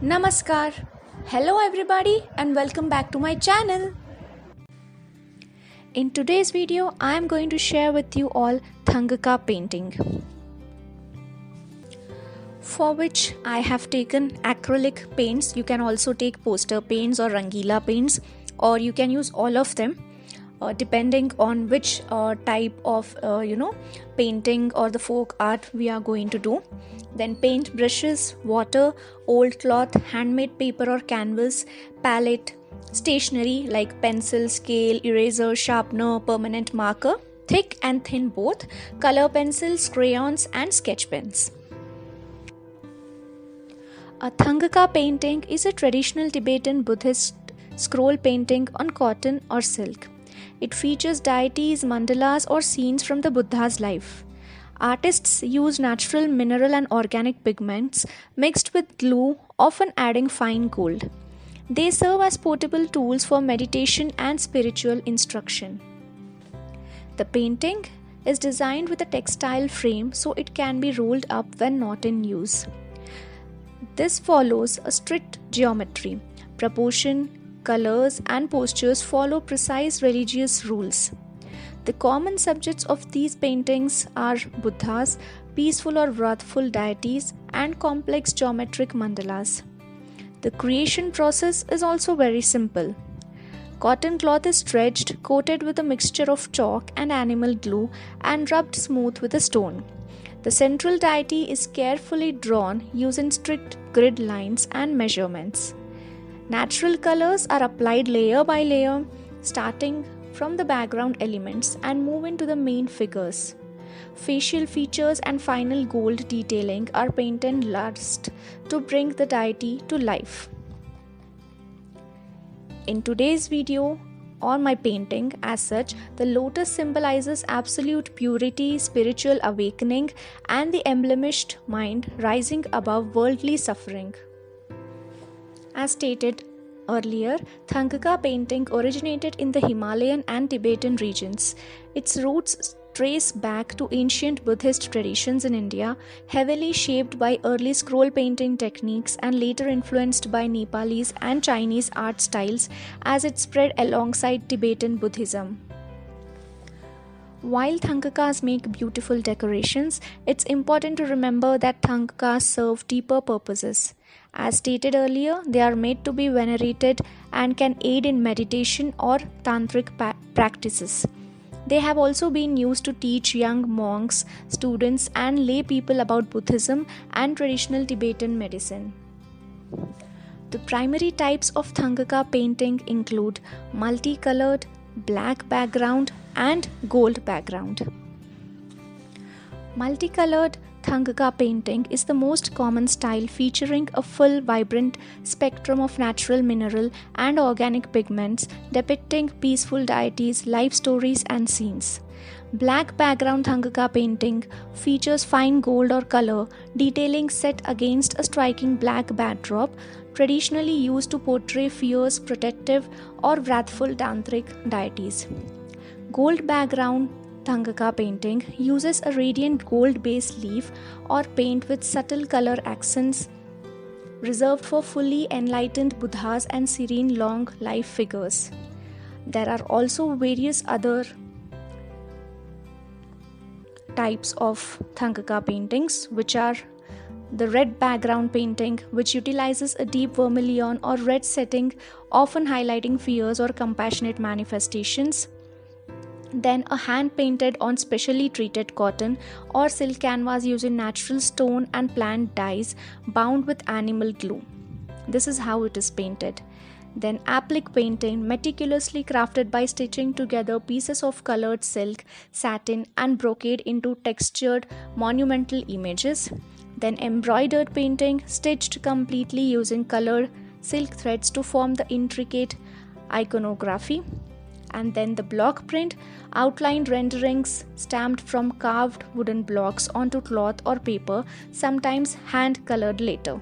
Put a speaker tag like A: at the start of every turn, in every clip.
A: Namaskar. Hello everybody and welcome back to my channel. In today's video, I am going to share with you all Thangka painting, for which I have taken acrylic paints. You can also take poster paints or rangila paints, or you can use all of them depending on which type of painting or the folk art we are going to do. Then paint brushes, water, old cloth, handmade paper or canvas, palette, stationery like pencil, scale, eraser, sharpener, permanent marker, thick and thin both, color pencils, crayons and sketch pens. A Thangka painting is a traditional Tibetan Buddhist scroll painting on cotton or silk. It features deities, mandalas or scenes from the Buddha's life. Artists use natural mineral and organic pigments mixed with glue, often adding fine gold. They serve as portable tools for meditation and spiritual instruction. The painting is designed with a textile frame so it can be rolled up when not in use. This follows a strict geometry. Proportion, colors, and postures follow precise religious rules. The common subjects of these paintings are Buddhas, peaceful or wrathful deities, and complex geometric mandalas. The creation process is also very simple. Cotton cloth is stretched, coated with a mixture of chalk and animal glue, and rubbed smooth with a stone. The central deity is carefully drawn using strict grid lines and measurements. Natural colors are applied layer by layer, starting from the background elements and move into the main figures. Facial features and final gold detailing are painted last to bring the deity to life. In today's video, or my painting as such, the lotus symbolizes absolute purity, spiritual awakening, and the emblemished mind rising above worldly suffering. As stated earlier, Thangka painting originated in the Himalayan and Tibetan regions. Its roots trace back to ancient Buddhist traditions in India, heavily shaped by early scroll painting techniques and later influenced by Nepalese and Chinese art styles as it spread alongside Tibetan Buddhism. While Thangkas make beautiful decorations, it's important to remember that Thangkas serve deeper purposes. As stated earlier, they are made to be venerated and can aid in meditation or tantric practices. They have also been used to teach young monks, students, and lay people about Buddhism and traditional Tibetan medicine. The primary types of Thangka painting include multicolored, black background, and gold background. Multicolored Thangka painting is the most common style, featuring a full, vibrant spectrum of natural mineral and organic pigments depicting peaceful deities, life stories, and scenes. Black background Thangka painting features fine gold or color detailing set against a striking black backdrop, traditionally used to portray fierce, protective, or wrathful tantric deities. Gold background Thangka painting uses a radiant gold base leaf or paint with subtle color accents, reserved for fully enlightened Buddhas and serene long life figures. There are also various other types of Thangka paintings, which are the red background painting, which utilizes a deep vermilion or red setting, often highlighting fears or compassionate manifestations. Then a hand painted on specially treated cotton or silk canvas using natural stone and plant dyes bound with animal glue. This is how it is painted. Then applique painting, meticulously crafted by stitching together pieces of colored silk, satin, and brocade into textured monumental images. Then embroidered painting, stitched completely using colored silk threads to form the intricate iconography. And then the block print, outlined renderings stamped from carved wooden blocks onto cloth or paper, sometimes hand colored later.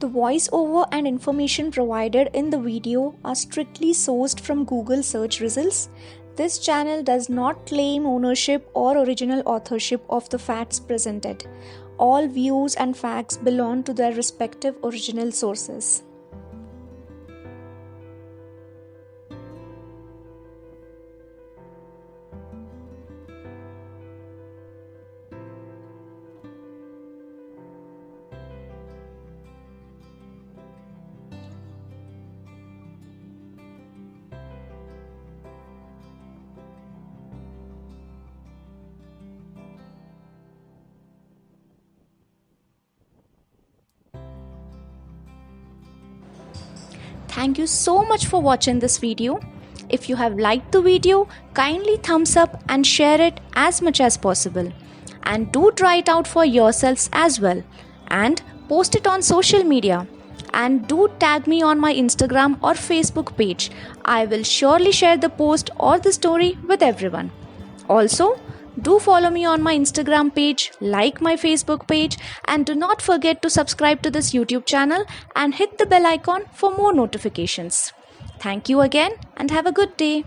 A: The voiceover and information provided in the video are strictly sourced from Google search results. This channel does not claim ownership or original authorship of the facts presented. All views and facts belong to their respective original sources. Thank you so much for watching this video. If you have liked the video, kindly thumbs up and share it as much as possible. And do try it out for yourselves as well. And post it on social media. And do tag me on my Instagram or Facebook page. I will surely share the post or the story with everyone. Also, do follow me on my Instagram page, like my Facebook page, and do not forget to subscribe to this YouTube channel and hit the bell icon for more notifications. Thank you again and have a good day.